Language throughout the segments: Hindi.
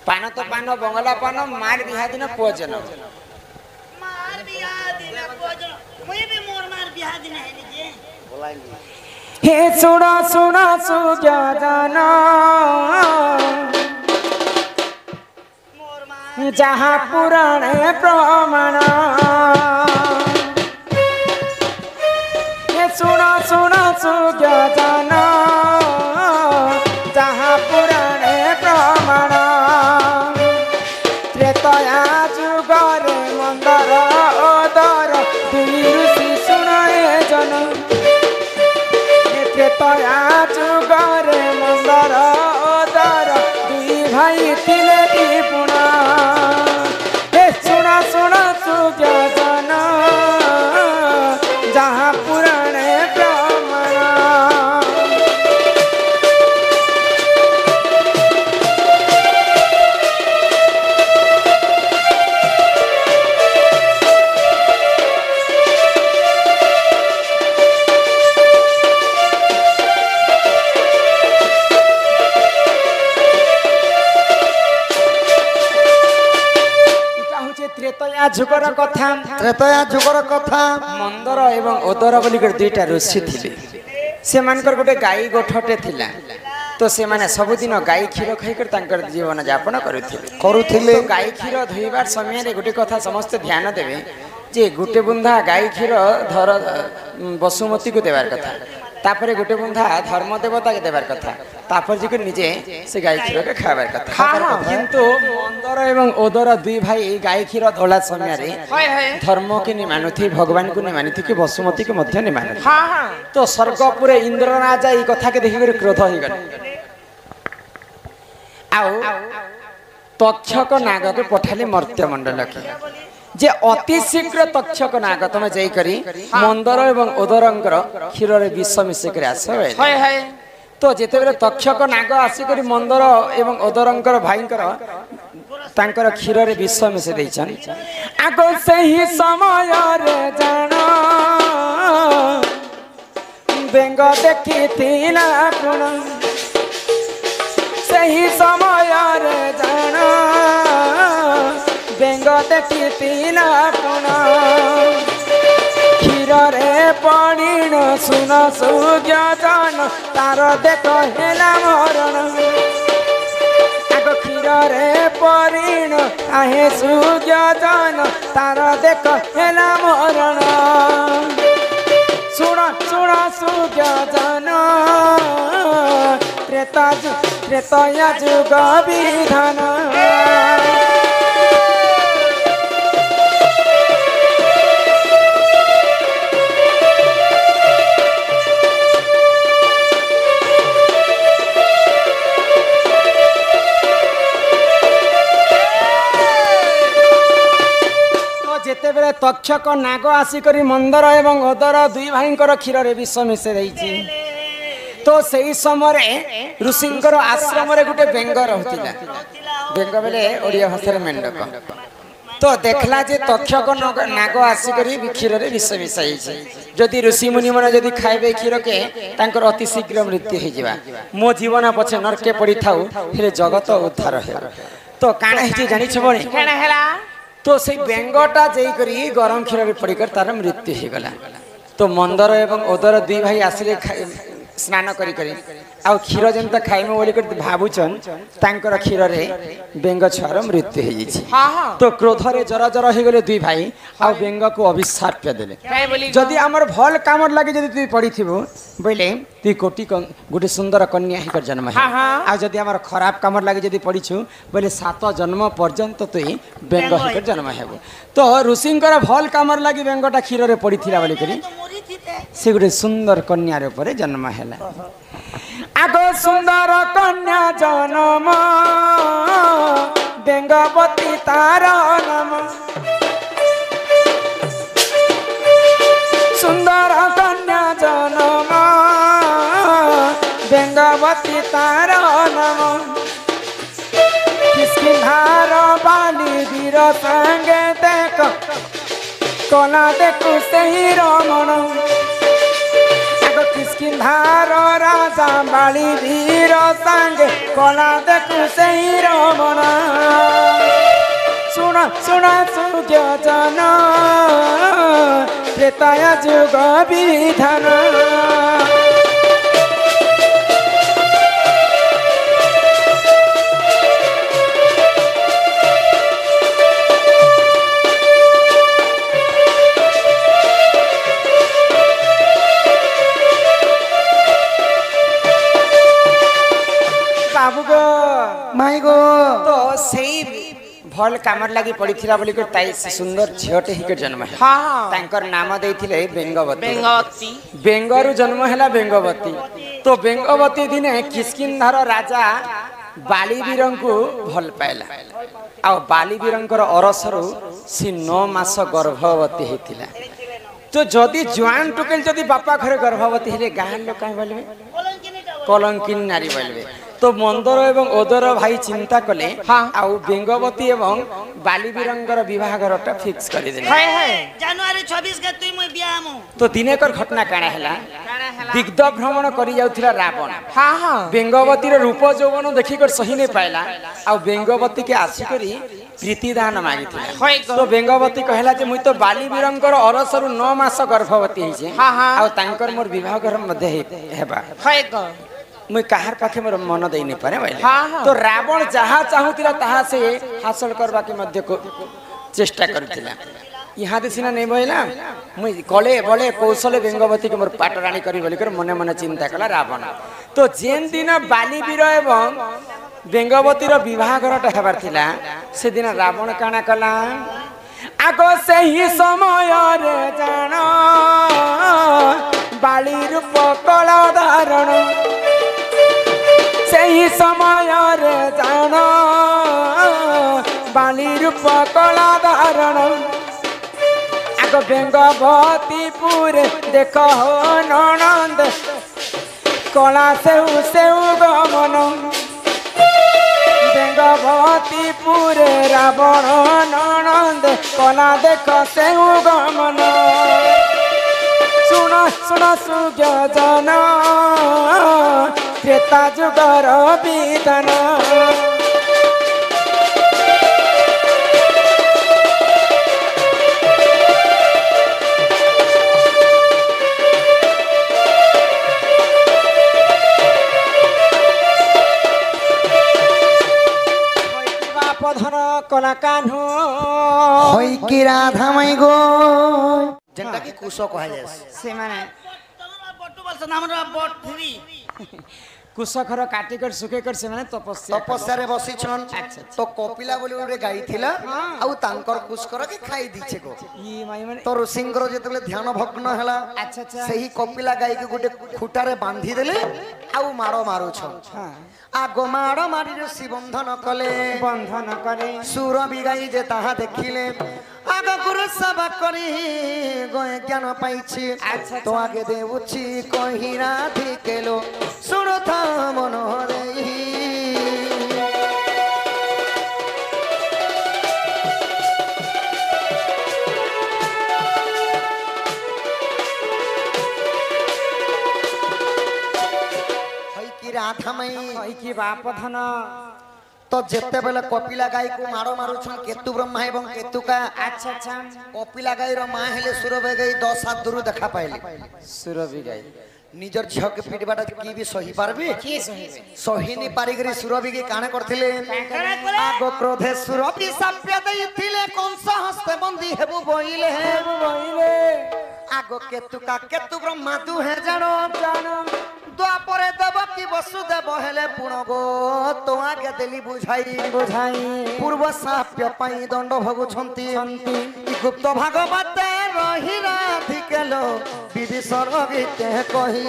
पान तो पान बंगला पान मार बिहा दिन पुआ जन मार बिहा दिन पुआ जन मुई भी मोर मार बिहा दिन है जे हे सुना सुना सुजा जाना मोर मार जहाँ पुराण प्रमाण हे सुना सुना सुजा जाना जहाँ पुराण प्रमाण त्रेतया जुगरे मंदर ओदर दुई ऋषि सुनाए जन त्रेतया जुगरे मंदर ओदर दुई भाई थिले दीपुणा हे सुना सुना सुजा जाना जहाँ पुराण प्रमाण त्रेतया जुगर कथा त्रेतया जुगर कथा मंदर एवं ओदर बोली दुईटा ऋषि थिले से मानकर गोटे गाई गोठटे थिला तो से माने सबुदिन गाई क्षीर खाइकर तांकर जीवन यापन करुथिले गाई क्षीर धोइबार समय रे गोटे कथा समस्त ध्यान देवे जे गोटे बुंदा गाई क्षीर धर बसुमती को देवार कथा तापरे गोटे बुंदा धर्म देवता के देवार कथा तापर जी निजे से गाई क्षीर के खाबार कथा किंतु मंदर एवं ओदर दुई भाई गाई क्षीर धोला समय रे धर्म के नि मानुथि भगवान को नि मानुथि कि बसुमती के मध्य नि मानुथि तो स्वर्गपुर इंद्र राजा ई कथा के देखि क्रोध हो गले आउ तक्षक नाग के पठाले मर्त्य मंडल के जे अति शीघ्र तक्षक नाग तमे जाई करी मंदर एवं ओदरंकर क्षीर रे विष मिसे कर आस तो जेते बेले तक्षक नाग आसी करी मंदर एवं ओदरंकर भाईंकर तांकर क्षीर रे विष मिसे दैछन आगो सही समय रे जाना बेंग देखि तिला कोन सही समय रे जाना बेंग देखि तिला कोन क्षीर रे पड़ीन सुन सुज्ञ जान तार देख हेला मरण आगो क्षीर रे पड़ीन आहे सुज्ञ जान तार देख हेला मरण सुन सुन सुज्ञ जान त्रेतया जुग विधान जेते बेले तक्षक नाग आसिकरी मंदर एवं ओदर दुई भाईंकर क्षीर रे विष मिसे देइछि तो सही समय ऋषिंकर आश्रम रे गुटे बेंग रहतिला बेंग बेले ओडिया भाषा रे मेंढक तो देखला जे तक्षक नाग आसिकरी क्षीर रे विष मिसाई छै जदि ऋषि मुनि मन जदि खाइबे क्षीर के तांकर अति शीघ्र मृत्यु हे जिबा मो जीवन पछे नरके पड़ी थाउ हेले जगत उद्धार हे तो काना हे जानि छबनी केना हेला तो से बेंगटा जाई करी गरम क्षीर रे पड़ी कर तार मृत्यु हे गला तो मंदर एवं ओदर दुई भाई आसिले स्नान करी करी आ क्षीर जेन त खाइमे बोली कर भाबुचन तांकर क्षीर रे बेंग छुआर मृत्यु हे जिछि तो क्रोध रे जरा जरा हे गले दुई भाई आ बेंग को अभिशाप देले जदि हमर भल कामर लागि जदि तू पड़ी थिबो बोले तू कोटी गुटे सुंदर कन्या ही कर जन्म है आ जदि हमर खराब कामर लागि जदि पड़ी छु बोले 7 जन्म पर्यंत तू बेंग ही कर जन्म हेबो तो ऋषिंकर भल कामर लागि बेंगटा क्षीर रे पड़ी थिला बोली करी से गुटे सुंदर कन्या रे परे जन्म हैला आगो सुंदर कन्या जन्म बेंगवती तार नाम सुंदर कन्या जन्म बेंगवती तार नाम किसकिन्हार बाली वीर संगे देख कला देखु सही रमण किसकिन्हार राजा बाली वीर संगे कला देखु सही रमण ଶୁଣ ସୁଜ୍ଞଜନ ତ୍ରେତୟା ଯୁଗ ବିଧାନ। बाबू गो माई गो तो सेई भल कामर लागि पड़िथिला बोली के ताई सुंदर झियोटे हिके जन्म है। हाँ तांकर नाम देइथिले बेंगवती। बेंगवती बेंगरु जन्म हैला बेंगवती। तो बेंगवती दिने किष्किंधार राजा बालीवीरंकु भल पाइला आ बालीवीरंकर अरसरु सी 9 मास गर्भवती हेतिला। तो जदि जुआन टुकेल जदि बापा घरे गर्भवती हेले गाँ लोक काहे बोलबे कलंकिन नारी बोलबे। तो मंदर एवं ओदर भाई चिंता कले हाँ आउ बेंगवती एवं बालीवीरंकर विवाह घरटा फिक्स करि देले। है है जनवरी 26 के तुई मु बियाह मु तो दिनेकर घटना काणा हैला दिग्ध भ्रमण करि जाउथिला रावण। हाँ हाँ बेंगवती रो रूप यौवन देखि कर सही नै पाइला आ बेंगवती के आसी करी प्रीति दान मागिथिला। है तो बेंगवती कहला जे मुई तो बालीवीरंकर अरसरु 9 मास गर्भवती हिजे हाँ हाँ आ तांकर मोर विवाह घर मध्ये हेबा है ग मुई काहार पाखे मोर मन देई नै पारे भाई। हाँ हाँ तो रावण जहाँ चाहूतिला ताहा से हासिल करबा के मध्य को चेष्टा करथिला। यहाँ दे सिना नहीं भइला मुई कले बले कौशल बेंगवती के मोर पाटराणी करी बोली कर मने मने चिंता कला रावण। तो जेन दिन बालीवीर एवं बेंगवती रो विवाह घरटा हेबार थिला से दिन रावण काना कला आगो से ही समय रे जान बाली रूप कला धारण से ही समय रे जान बाली रूप कला धारण आग बेंगवतीपुर देख हो ननंद कला से गमन बेंगवतीपुर रावण ननंद कला देख से गमन सुन सुन सुज्ञजन त्रेता जुगर विधान। धन कला कान्हू होई की राधा माई गो जेंटा की कुशो कहा जाय से माने तमरा बट्टू बलस हमरा बट 3 कुशखर काटिकर सुखेकर से माने तपस्या तपस्या रे बसी छन। अच्छा। तो कपिला बोली गोटे गाई थिला आउ तांकर कुशकर के खाई दीछे गो। ई माई माने तो ऋषिंकर जेतले ध्यान भग्न हला अच्छा अच्छा सही कपिला गाई के गोटे खुटारे बांधी देले आउ मारो मारू छन। हां आगो मारो मारी ऋषि बंधन कले बंधन करे सुर बिगाई जे ताहा देखिले आग गुरु सब करी गए ज्ञान पाइछि। अच्छा। तो आगे देउछि कहि राधि केलो सुनो था मन देई हई की राधा मई ई की बाप धन तो जेते बेले कपिला गाई को मारो मारू छन केतु ब्रह्मा एवं केतु का अच्छा अच्छा कपिला गाई रो मां हेले सुरभे गई 10 हाथ दूर देखा पाइली सुरभि गाई निजर झियो के पिटबाटा की भी सही पारबे की सही सहीनी पारिगरी सुरभि के काने करथिले करा करे आगो क्रोधे सुरभि साप्य दैथिले कंस हस्ते बंदी हेबु बोइले बहिले आगो केतु ब्रह्मा तू है जानो द्वापरे देवकी वसुदेव हेले पुण गो तो आगे देली बुझाई बुझाई पूर्व साप्य पाई दंड भोगुछंती गुप्त भागवत रही राधिकेलो विभीषण गीते कही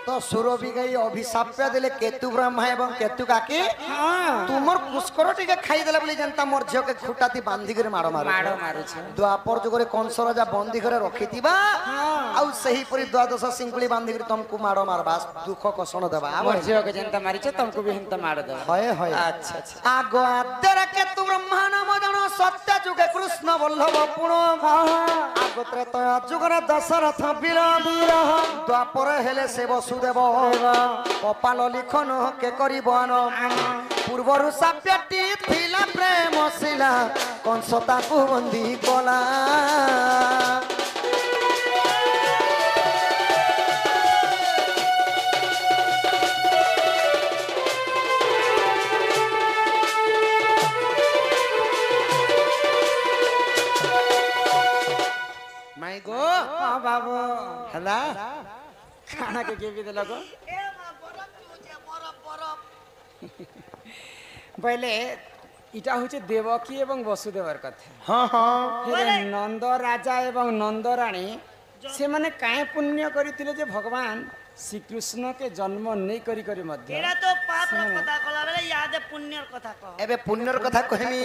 तो সুরভি গাই অভিশাপ্য দেলে কেতু ব্রহ্মা এবং কেতু কাকি তুমর পুষ্কর টিকে খাই দেলে বলি জানতা মোর ঝিওকে খুঁটাতি বান্ধি করে মাড় মারু ମାଡ଼ ମାରୁଛ দ্বাপর যুগরে কংস রাজা বন্দী করে রখিথিবা আউ সেই পরি দ্বাদশ সিংকুলি বান্ধি করে তমকু মাড় মারবা দুঃখ কষণ দেবা আমার ଝିଅକୁ ଯେନ୍ତା ମାରିଛ ତମକୁ ବି ହେନ୍ତା ମାଡ଼ ଦେବ হয় হয় ଆଚ୍ଛା ଆଚ୍ଛା আগ আদ্যরা কেতু ব্রহ্মা নাম জন সত্য যুগে কৃষ্ণ বল্লভ পুণ আগ ত্রেতয়া যুগরে দশরথ বীর বীর দ্বাপরে হেলে সে বসুদেব কপাল লিখন কে করিব আন পূর্বরু সাপ্যটি থিলা প্রেম শিলা কংস তাকু বন্দী কলা মাই গো ହଁ ବାବୁ ହେଲା କାଣା କେ କେବି ଦେଲ ଗୋ ଏ ମା ବରଫ ପିଉଛେ ବରଫ ବରଫ ବୋଇଲେ ଇଟା ହଉଛି ଦେବକୀ ଏବଂ ବସୁଦେବର କଥା ହଁ ହଁ ହେଲେ ନନ୍ଦ ରାଜା ଏବଂ ନନ୍ଦରାଣୀ ସେମାନେ କାହିଁ ପୁଣ୍ୟ କରିଥିଲେ ଯେ ଭଗବାନ ଶ୍ରୀକୃଷ୍ଣକେ ଜନ୍ମ ନେଇ କରି କରି ମଧ୍ୟ ଏଟା ତ ପାପର କଥା କଲା ବେଲେ ୟାଦେ ପୁଣ୍ୟର କଥା କହ ଏବେ ପୁଣ୍ୟର କଥା କହିମି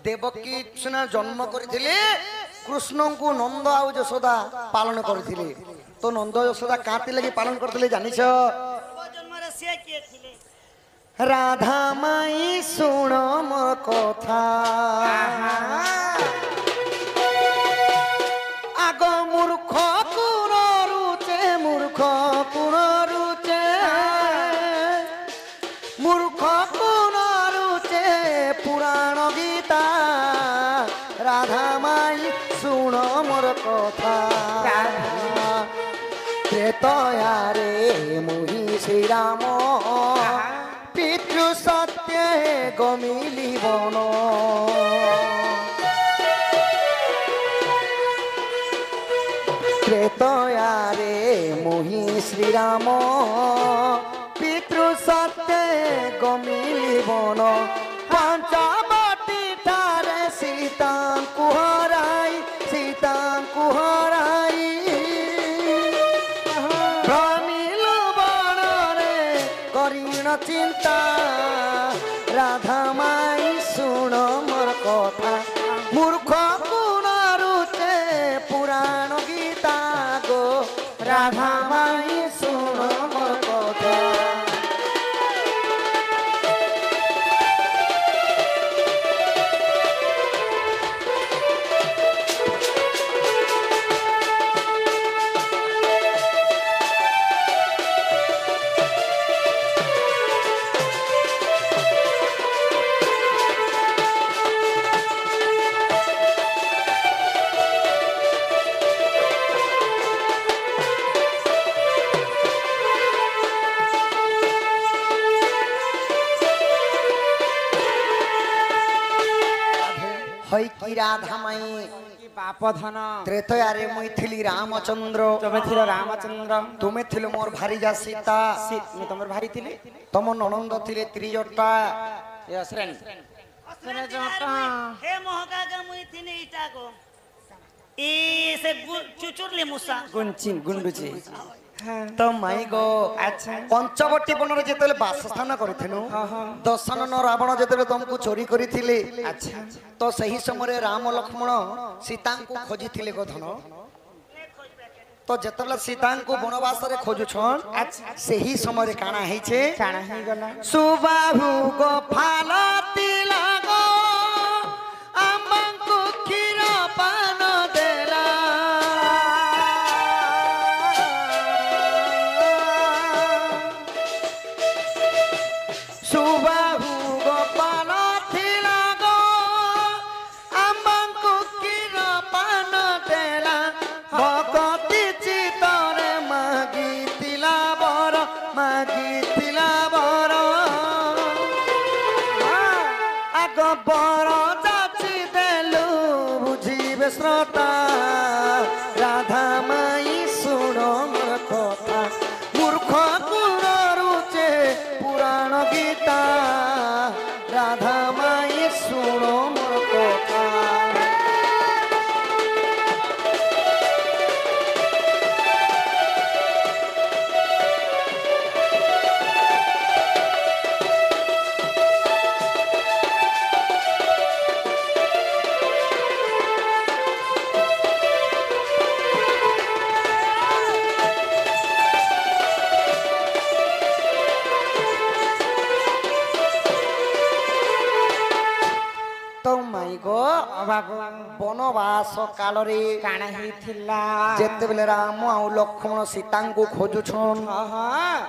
ଦେବକୀ ସିନା ଜନ୍ମ କରିଥିଲେ କୃଷ୍ଣଙ୍କୁ ନନ୍ଦ ଆଉ ଯଶୋଦା ପାଳନ କରିଥିଲେ ତ ନନ୍ଦ ଯଶୋଦା କାହାତି ଲାଗି ପାଳନ କରିଥିଲେ ଜାଣିଛ ପୂର୍ବ ଜନ୍ମରେ ସେ କିଏ ଥିଲେ রাধা মাই শুণ মোর কথা আগ মূর্খ কুণ রুচে মূর্খ কুণ রুচে মূর্খ কুণ রুচে পুরাণ গীতা রাধা মাই শুণ মোর কথা ত্রেতয়ারে মুহি শ্রীরাম পিতৃ সত্যে গমিলি বন ত্রেতয়ারে মুহি শ্রীরাম পিতৃ সত্যে গমিলি বন পঞ্চবটী ঠারে সীতাঙ্কু হরাই ভ্রমিলু বনরে করিণ চিন্তা রাধা মাই শুণ মোর কথা মূর্খ গুণ রুচে পুরাণ গীতা গো রাধা মাই শুণ মোর কথা হই কি রাধা মাই କି ପାପ ଧନ ত্রেতয়ারে মুই থিলি রামচন্দ্র ତମେ ଥିଲ ରାମଚନ୍ଦ୍ର তুমি থিল মোর ভারিজা সীতা ମୁଁ ତମର ଭାଇ ଥିଲି তম ননন্দ থিলে ত্রিজটা ଏ ଅସରାଣୀ हे मोहका मुई थिने इटा को ई से चुचुरले मुसा ଗୁଣ୍ଡୁଚି তো মাই গো আচ্ছা পঞ্চবটী বনরে যেতেলে বাসস্থান করিথিনু দশনন রাবণ যেতেলে তমকু চোরি করিথিলে আচ্ছা তো সেই সময়ে রাম লক্ষ্মণ সীতাঙ্কু খোঁজিথিলে গোধন তো যেতেলে সীতাঙ্কু বনবাসরে খোঁজুছন সেই সময়ে কানা হইছে କାଣା ହେଇଗଲା সুবাহু গো ফালতি লাগো আমঙ্কু ক্ষীর পান দেলা সুবাহু গো ফালতি লাগো আমঙ্কু ক্ষীর পান দেলা ভকতি চিতরে মাগিতিলা বর আগ বর যাচি দেলু বুঝিবে শ্রোতা রাধা মাই শুণ মোর কথা মূর্খ গুণ রুচে পুরাণ গীতা রাধা মাই শুণ মোর কথা বনবাস কালরে କାଣା ହେଇଥିଲା ଯେତେବେଳେ ରାମ ଆଉ ଲକ୍ଷ୍ମଣ ସୀତାଙ୍କୁ ଖୋଜୁଛନ୍ ହଁ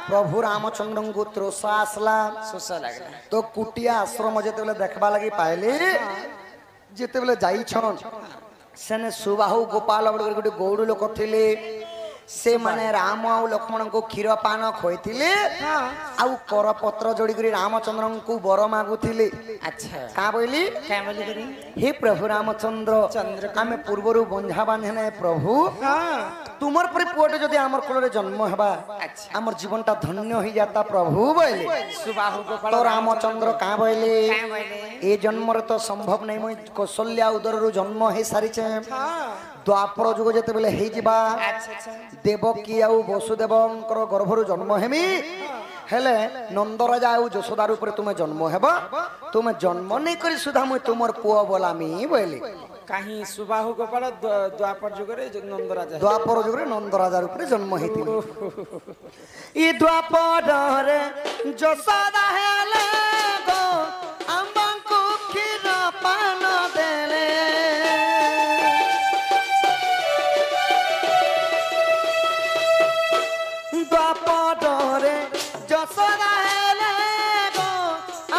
ପ୍ରଭୁ ରାମଚନ୍ଦ୍ରଙ୍କୁ ତ୍ରୋଷ ଆସିଲା ଶୋଷ ଲାଗିଲା ତ କୁଟିଆ ଆଶ୍ରମ ଯେତେବେଳେ ଦେଖବା ଲାଗି ପାଇଲେ ଯେତେବେଳେ ଯାଇଛନ୍ ସେନେ ସୁବାହୁ ଗୋପାଳ ବୋଲି ଗୋଟେ ଗୌଡ଼ ଲୋକ ଥିଲେ ସେମାନେ ରାମ ଆଉ ଲକ୍ଷ୍ମଣଙ୍କୁ କ୍ଷୀର ପାନ ଖୋଇଥିଲେ ଆଉ କରପତ୍ର ଯୋଡ଼ିକରି ରାମଚନ୍ଦ୍ରଙ୍କୁ ବର ମାଗୁଥିଲେ ଆଚ୍ଛା କାଁ ବୋଇଲି କାଁ ବୋଲିକରି हे प्रभु रामचंद्र आमे पूर्वरु बंझा बांधने प्रभु तुमर परि पुअटे जदि हमर कोलरे जन्म हेबा अच्छा। हमर जीवनटा धन्य हो जाता प्रभु बोले सुबाहु गोपाल तो रामचंद्र का बोले କାଁ ବୋଇଲେ ए जन्म रे तो संभव नहीं मुई कौशल्या उदररु जन्म हे सारी छे द्वापर जुग जते बेले हे जिबा ଆଚ୍ଛା ଆଚ୍ଛା देवकी आउ वसुदेवंकर गर्भरु जन्म हेमी हेले नंदराजा आउ यशोदार ऊपर तुमे जन्म हेबा तुमे जन्म नहीं करी सुधा मुई तुमर पुआ बोलामी बोले କାହିଁ ସୁବାହୁ ଗୋପାଳ ଦ୍ୱାପର ଯୁଗରେ ନନ୍ଦରାଜା द्वापर जुग रे नंदराजा ऊपर जन्म हेतिले ई द्वापर रे यशोदा हेले गो अम्बंकु खीर पान देले द्वापर रे यशोदा हेले गो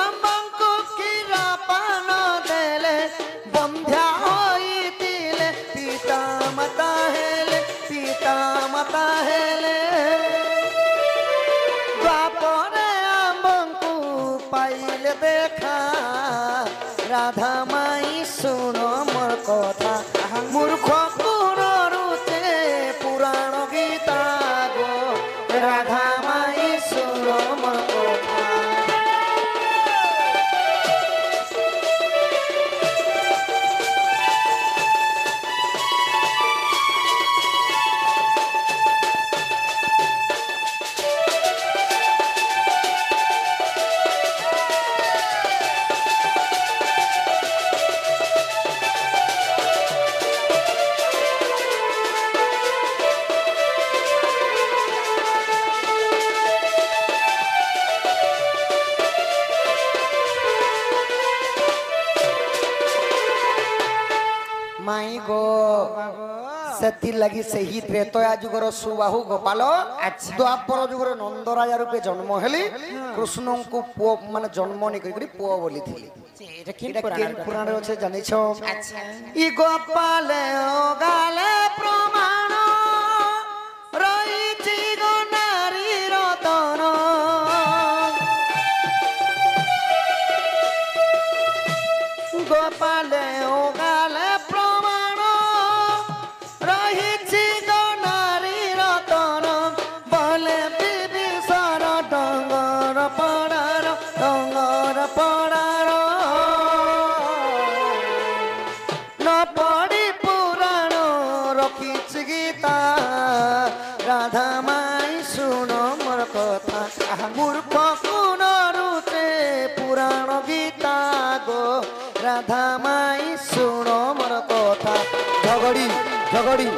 अम्बंकु खीर पान देले बंध्या होइतिले पिता माता हेले द्वापरे आम्बंकु पाइले देखा राधा माई सुनो मोर कथा मूर्ख पुनरुते पुराण गीता गो राधा माई सुनो मोर कथा माई गो सेति लगी सही त्रेतया जुगर सुबाहु गोपाल द्वापर जुगर नंदराजा रूपे जन्म हेली कृष्ण को पुओ माने जन्म नहीं करी पुओ बोली थी এটা কি एटा केन पुराण रे আছে জানিছ আচ্ছা ই গোপাল ও গালে প্রমাণ রইছি গো নারী রতন গোপাল ও গালে প্রমাণ রইছি গো নারী রতন বলে বিবিসার ডঙ্গর পড়ার न पड़ी पुराण रखिच गीता राधा माई सुनो मोर कथा मूर्ख पुनरुते पुराण गीता गो राधा माई सुनो मोर कथा झगड़ी झगड़ी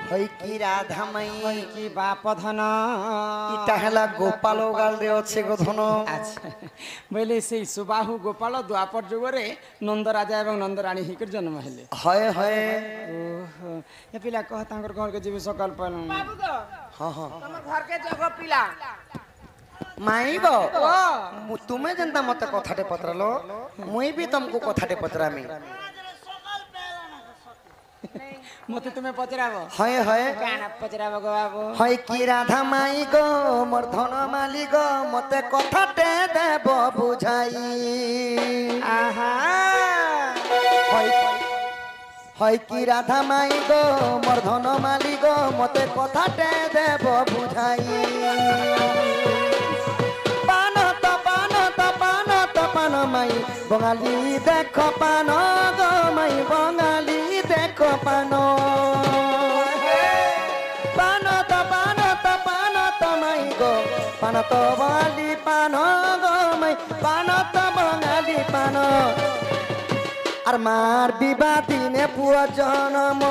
हई की राधा माई কি বাপ ধন इटा हेला गोपाल गाल रे अच्छे गो धन আচ্ছা বলে সেই সুবাহু গোপাল দ্বাপর যুগরে নন্দরাজা এবং নন্দরানী হিকর জন্ম হেলে हय हय ओहो ए पिला कह तांकर घर के जीव सकाल पान बाबू गो हाँ हाँ तुम घर के जगह पिला माई गो तुम्हें जनता मत कथाटे पत्रलो मुई भी तुमको कथाटे पत्रामी सकाल पहला ना मते तुम्हें पचराबो हय हय काना पचराबो गो बाबू हय की राधा माई गो मोर धन माली गो मते कथाटे देब बुझाई आहा हय हय की राधा माई गो मोर धन माली गो मते कथाटे देब बुझाई पान त पान त पान त पान माई বঙালী দেখ পান গো মাই বঙালী দেখ পান পান তো মাই গো পান তো বঙালী পান গো মাই পান তো বঙালী পান আর মার বিবাহ দিনে পুয়া জনম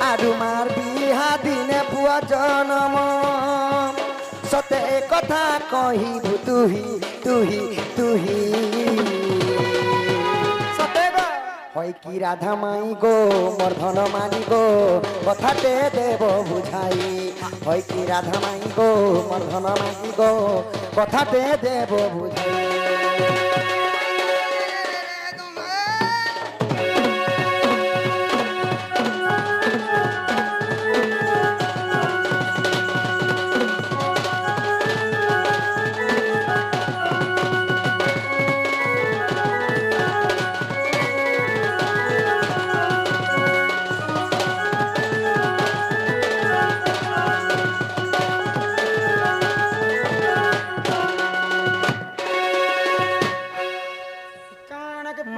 আৰু মার বিহা দিনে পুয়া জনম সতে কথা কহিবু তুহি তুহি তুহি সতে হয় কি রাধা মাই গো মোর ধন মানি গো কথাতে দেব বুঝাই হয় কি রাধা মাই গো মোর ধন মানি গো কথাতে দেব বুঝাই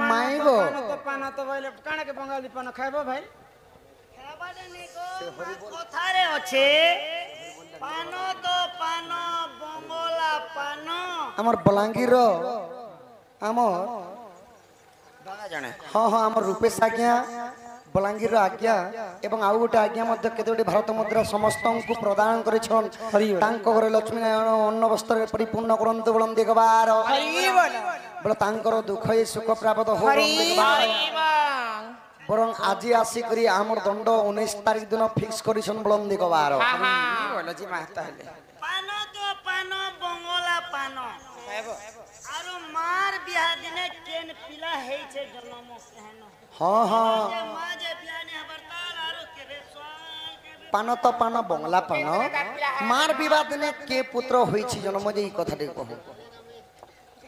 মাই গো পান তো বলে কানা কে বঙ্গালী পান খাইবো ভাই খাবারে নিকো কথারে আছে পান তো পান বঙ্গলা পান আমার বলাঙ্গীর আমার দাদা জানে ହଁ ହଁ ଆମର ରୂପେଶ ଆଜ୍ଞା ବଲାଙ୍ଗୀରର ଆଜ୍ଞା ଏବଂ ଆଉ ଗୋଟେ ଆଜ୍ଞା ମଧ୍ୟ କେତୋଟି ଭାରତ ମୁଦ୍ରା ସମସ୍ତଙ୍କୁ ପ୍ରଦାନ କରିଛନ୍ ତାଙ୍କ ଘରେ ଲକ୍ଷ୍ମୀ ନାରାୟଣ ଅନ୍ନ ବସ୍ତ୍ରରେ ପରିପୂର୍ଣ୍ଣ କରନ୍ତୁ ବୋଲନ୍ତି ଗବାର ବୋଲେ ତାଙ୍କର ଦୁଃଖ ଏ ସୁଖ ପ୍ରାପ୍ତ ହଉ ବରଂ ଆଜି ଆସିକରି ଆମର ଦଣ୍ଡ 19 ତାରିଖ ଦିନ ଫିକ୍ସ କରିଛନ୍ ବୋଲନ୍ତି ଗବାର বলো জি মা তাহলে পান তো পান বঙ্গলা পান খাইবো আরো মার বিয়া দিনে কেন পিলা হেইছে জন্ম কেন ହଁ ହଁ যে মা যে বিয়া নে হবরতাল আরো কেবে সোয়াল কেবে ପାନ ତ ପାନ ବଙ୍ଗଲା ପାନ ମାର ବିବାଦ ଦିନେ କେ ପୁତ୍ର ହୋଇଛି ଜନ୍ମ ଯେ এই কথাটি কহু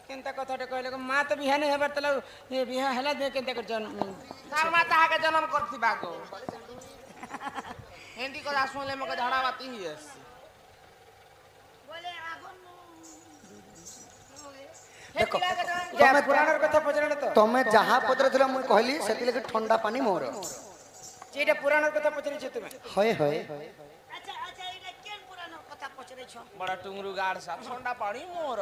কেনতা কথাটা কইলে মা তো বিহা নেই হবার তাহলে এ বিহা হেলা দে কেনতা কর তার মা তাহাকে জন্ম করছিবা গো হিন্দি কথা শুনলে মকে ঝাড়া বাতি হয়ে আসছে বলে আগুন দেখো তমে পুরাণের কথা পছরে তো ତମେ ଯାହା ପଚାରୁଥିଲ ମୁଁ କହିଲି ସେଥିଲାଗି ଥଣ୍ଡା ପାଣି ମୋର যেটা পুরাণের কথা পছরেছে তুমি ହଏ ହଏ আচ্ছা আচ্ছা এটা কেন পুরানো কথা পছরেছ বড় টুংরু গাড় সা ঠান্ডা পানি মোর